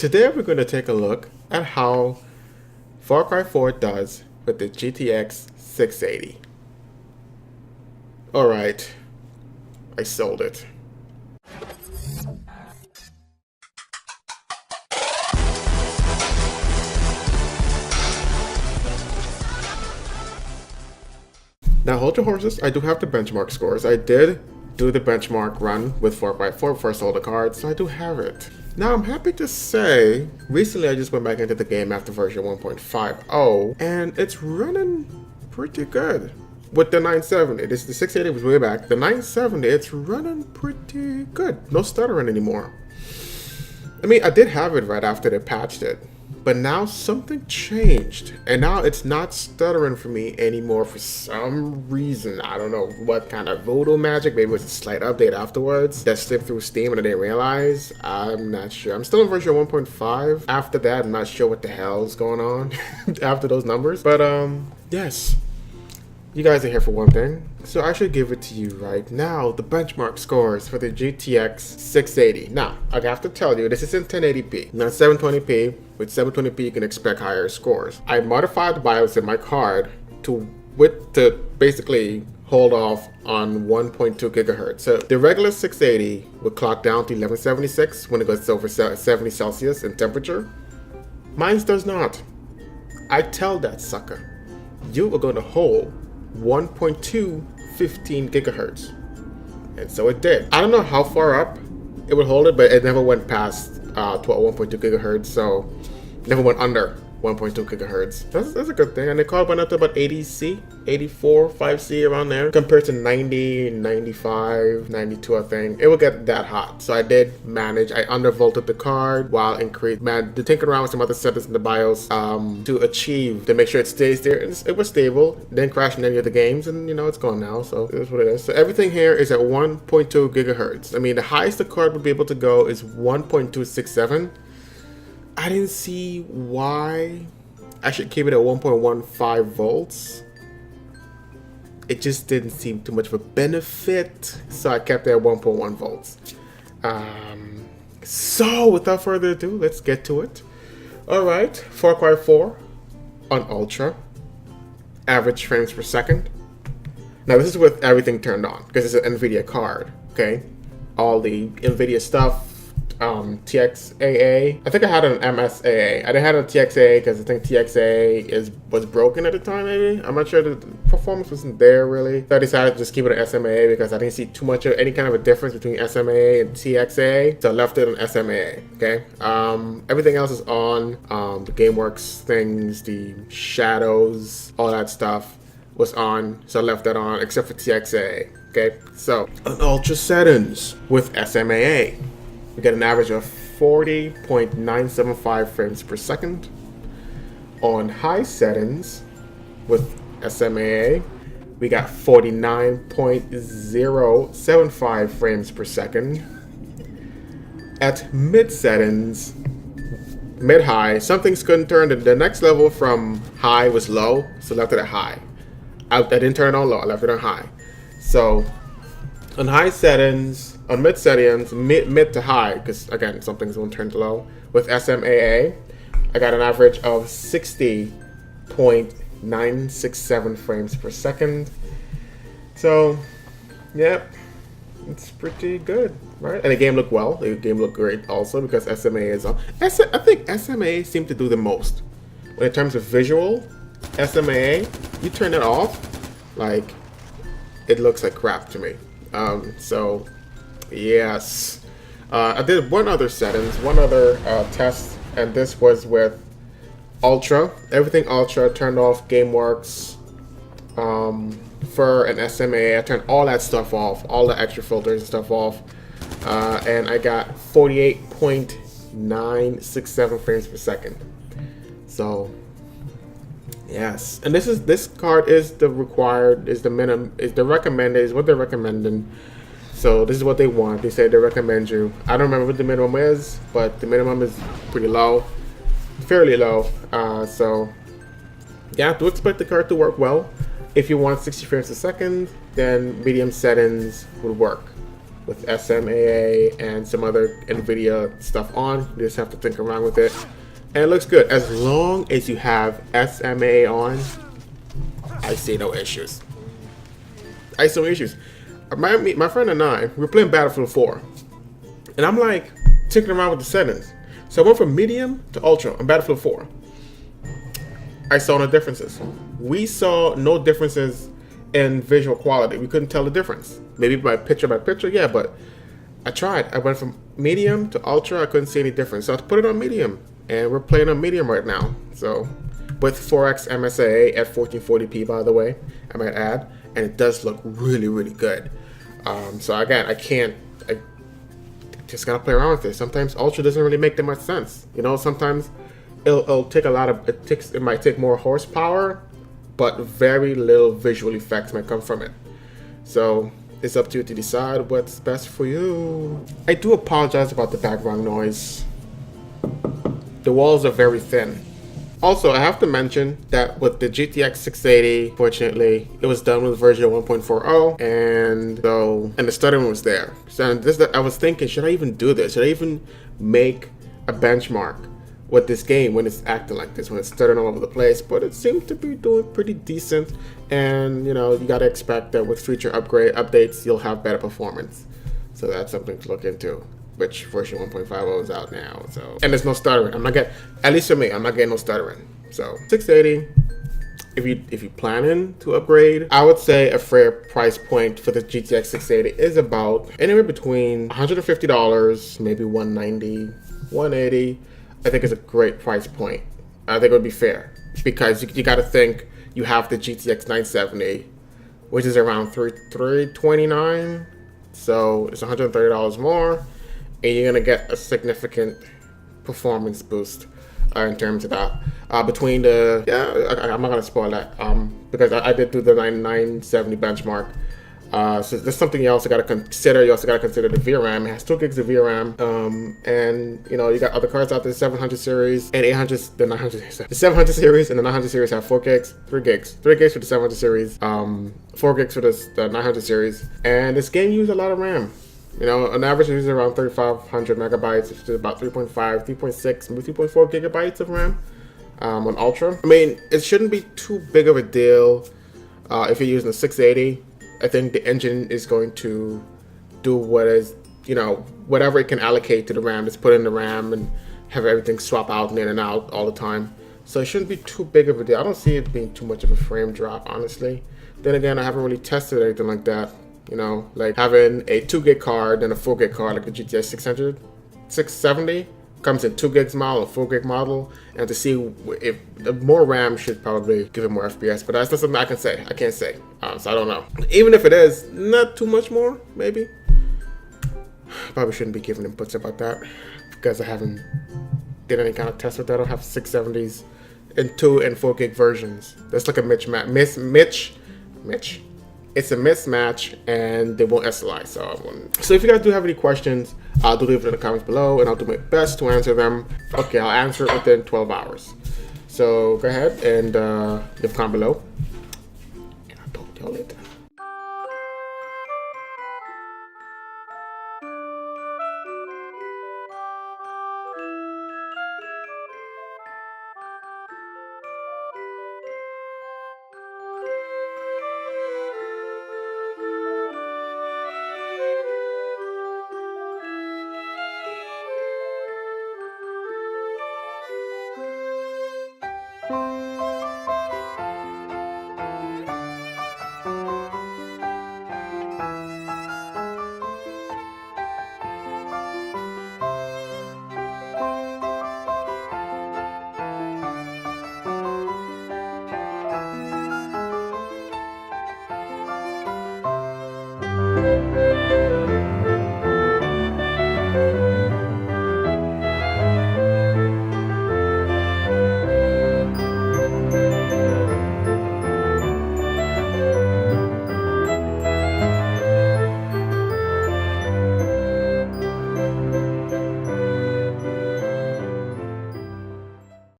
Today we're going to take a look at how Far Cry 4 does with the GTX 680. Alright, I sold it. Now hold your horses, I do have the benchmark scores. I did do the benchmark run with 4x4 before I sold the card, so I do have it. Now I'm happy to say, recently I just went back into the game after version 1.50, and it's running pretty good. With the 970, the 680 was way back. The 970, it's running pretty good. No stuttering anymore. I mean, I did have it right after they patched it, but now something changed, and now it's not stuttering for me anymore for some reason. I don't know what kind of voodoo magic. Maybe it was a slight update afterwards that slipped through Steam and I didn't realize. I'm not sure. I'm still in version 1.5. After that, I'm not sure what the hell's going on after those numbers. But yes, you guys are here for one thing, so I should give it to you right now. The benchmark scores for the GTX 680. Now, I have to tell you, this is in 1080p, not 720p. With 720p, you can expect higher scores. I modified the BIOS in my card to basically hold off on 1.2 gigahertz. So the regular 680 would clock down to 1176 when it goes over 70 Celsius in temperature. Mine does not. I tell that sucker, you are going to hold 1.2 15 gigahertz, and so it did. I don't know how far up it would hold it, but it never went past 1.2 gigahertz, so never went under 1.2 gigahertz. That's a good thing. And it caught up to about 80C, 84, 5C around there, compared to 90, 95, 92, I think. It would get that hot. So I did manage. I undervolted the card while tinkered around with some other settings in the BIOS to make sure it stays there. It was stable. Didn't crash in any of the games, and you know, it's gone now. So it is what it is. So everything here is at 1.2 gigahertz. I mean, the highest the card would be able to go is 1.267. I didn't see why I should keep it at 1.15 volts. It just didn't seem too much of a benefit, so I kept it at 1.1 volts. So without further ado, let's get to it. Alright, Far Cry 4 on Ultra. Average frames per second. Now this is with everything turned on, because it's an NVIDIA card, okay? All the NVIDIA stuff, TXAA. I think I had an MSAA. I didn't have a TXAA because I think TXAA was broken at the time, maybe. I'm not sure, the performance wasn't there really. So I decided to just keep it an SMAA because I didn't see too much of any kind of a difference between SMAA and TXAA. So I left it on SMAA, okay? Everything else is on. The GameWorks things, the shadows, all that stuff was on. So I left that on except for TXAA, okay? So on Ultra settings with SMAA, we get an average of 40.975 frames per second. On high settings with SMAA, we got 49.075 frames per second. At mid settings, mid-high, some things couldn't turn. The next level from high was low, so left it at high. I didn't turn it on low, I left it on high. So on high settings, on mid settings, mid to high, because again, some things won't turn to low. With SMAA, I got an average of 60.967 frames per second. So, yeah, it's pretty good, right? And the game looked well. The game looked great also because SMAA is on. I think SMAA seemed to do the most. When in terms of visual, SMAA, you turn it off, like, it looks like crap to me. So yes, I did one other test, and this was with Ultra. Everything Ultra, turned off GameWorks, Fur, and SMAA. I turned all that stuff off, all the extra filters and stuff off, and I got 48.967 frames per second. So yes, and this card is the required, is the minimum, is the recommended, is what they're recommending. So this is what they want. They say they recommend you. I don't remember what the minimum is, but the minimum is pretty low, fairly low. So yeah, do expect the card to work well. If you want 60 frames a second, then medium settings would work. with SMAA and some other NVIDIA stuff on. You just have to think around with it. And it looks good. As long as you have SMAA on, I see no issues. I see no issues. My friend and I, we were playing Battlefield 4. And I'm like, tinkering around with the settings. So I went from medium to ultra on Battlefield 4. I saw no differences. We saw no differences in visual quality. We couldn't tell the difference. Maybe by picture, yeah, but I tried. I went from medium to ultra. I couldn't see any difference. So I put it on medium, and we're playing on medium right now. So with 4x MSA at 1440p, by the way, I might add, and it does look really, really good. So again, I just gotta play around with it. Sometimes ultra doesn't really make that much sense. You know, sometimes it'll take a lot of, it might take more horsepower, but very little visual effects might come from it. So it's up to you to decide what's best for you. I do apologize about the background noise. The walls are very thin. Also, I have to mention that with the GTX 680, fortunately, it was done with version 1.40, and the stuttering was there. So I was thinking, should I even do this? Should I even make a benchmark with this game when it's acting like this, when it's stuttering all over the place? But it seems to be doing pretty decent, and you know, you gotta expect that with future updates, you'll have better performance. So that's something to look into. Which version 1.50 is out now, so, and there's no stuttering. I'm not getting, at least for me, I'm not getting no stuttering. So 680, if you planning to upgrade, I would say a fair price point for the GTX 680 is about anywhere between $150, maybe $190, $180. I think is a great price point. I think it would be fair because you got to think you have the GTX 970, which is around $329, so it's $130 more. And you're gonna get a significant performance boost in terms of that. Between the, I'm not gonna spoil that because I did do the 970 benchmark. So there's something you also gotta consider. You also gotta consider the VRAM. It has 2 gigs of VRAM, and you know, you got other cards out there, 700 series and 800. The 700 series and the 900 series have 4 gigs, 3 gigs for the 700 series, 4 gigs for the 900 series. And this game uses a lot of RAM. You know, on average, it uses around 3,500 megabytes, which is about 3.5, 3.6, maybe 3.4 gigabytes of RAM on Ultra. I mean, it shouldn't be too big of a deal if you're using a 680. I think the engine is going to do what is, you know, whatever it can allocate to the RAM. Just put in the RAM and have everything swap out and in and out all the time. So it shouldn't be too big of a deal. I don't see it being too much of a frame drop, honestly. Then again, I haven't really tested anything like that. You know, like having a 2 gig card and a 4 gig card like the GTX 670 comes in 2 gigs model, a 4 gig model, and to see if the more RAM should probably give it more FPS. But that's not something I can say. I can't say. So I don't know. Even if it is, not too much more, maybe. Probably shouldn't be giving inputs about that because I haven't did any kind of test with that. I don't have 670s in 2 and 4 gig versions. That's like a Mitch. It's a mismatch and they won't SLI. So if you guys do have any questions, do leave it in the comments below and I'll do my best to answer them. Okay, I'll answer it within 12 hours. So go ahead and leave a comment below.